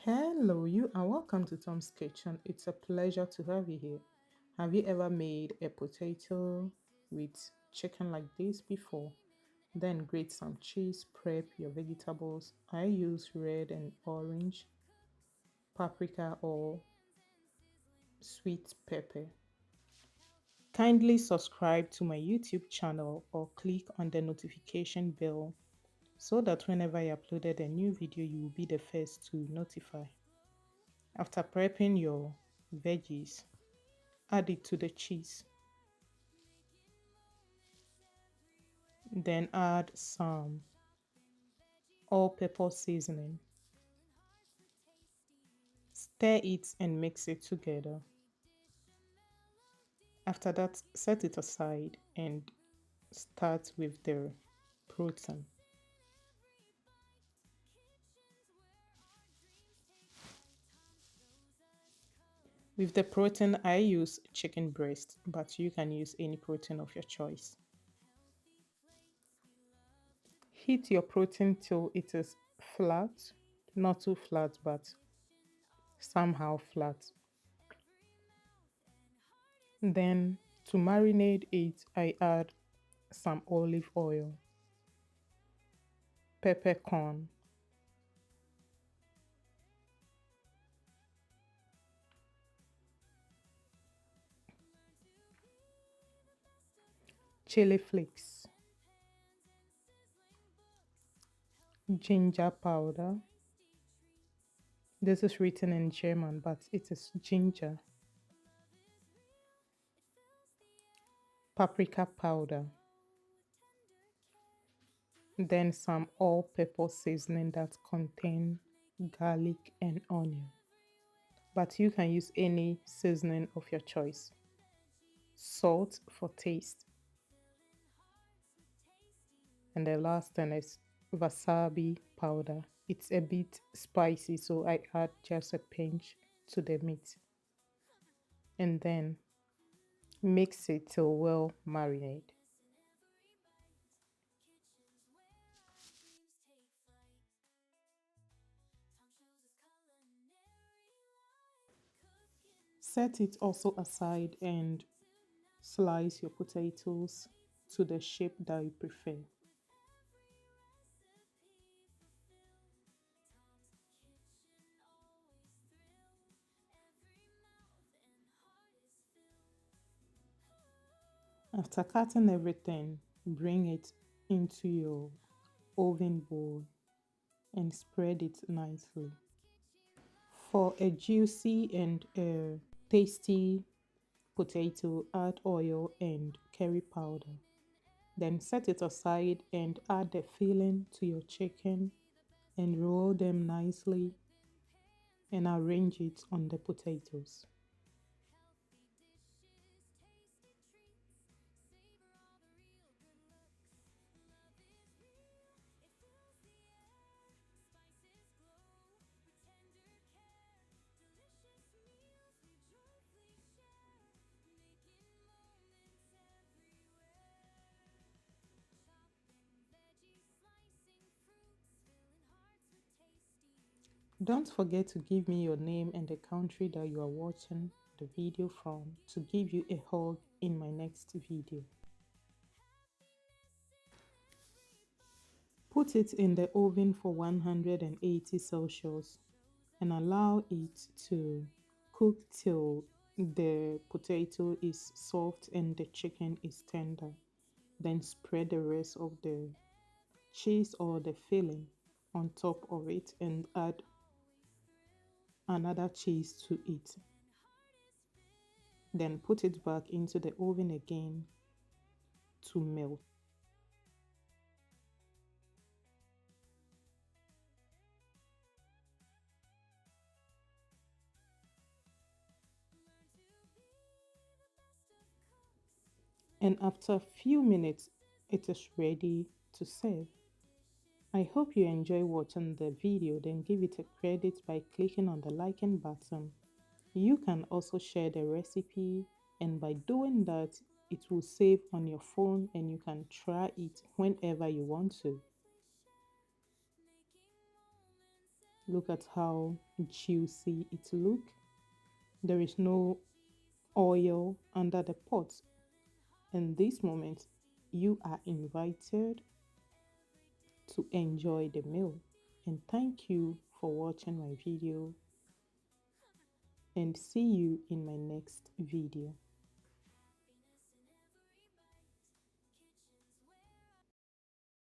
Hello, you and welcome to Tom's Kitchen. It's a pleasure to have you here. Have you ever made a potato with chicken like this before? Then grate some cheese, prep your vegetables. I use red and orange paprika or sweet pepper. Kindly subscribe to my YouTube channel or click on the notification bell so that whenever I uploaded a new video, you will be the first to notify. After prepping your veggies, add it to the cheese. Then add some all pepper seasoning. Stir it and mix it together. After that, set it aside and start with the protein. With the protein, I use chicken breast, but you can use any protein of your choice. Heat your protein till it is flat, not too flat, but somehow flat. Then to marinate it, I add some olive oil, peppercorn, chili flakes, ginger powder. This is written in German, but it is ginger, paprika powder, then some all pepper seasoning that contain garlic and onion. But you can use any seasoning of your choice. Salt for taste. And the last thing is wasabi powder. It's a bit spicy, so I add just a pinch to the meat. And then mix it till well marinated. Set it also aside and slice your potatoes to the shape that you prefer. After cutting everything, bring it into your oven bowl and spread it nicely. For a juicy and tasty potato, add oil and curry powder. Then set it aside and add the filling to your chicken and roll them nicely and arrange it on the potatoes. Don't forget to give me your name and the country that you are watching the video from to give you a hug in my next video. Put it in the oven for 180 Celsius and allow it to cook till the potato is soft and the chicken is tender. Then spread the rest of the cheese or the filling on top of it and add another cheese to it. Then put it back into the oven again to melt. And after a few minutes, it is ready to serve. I hope you enjoy watching the video, then give it a credit by clicking on the liking button. You can also share the recipe, and by doing that, it will save on your phone and you can try it whenever you want to. Look at how juicy it look. There is no oil under the pot. In this moment, you are invited to enjoy the meal. And thank you for watching my video, and see you in my next video.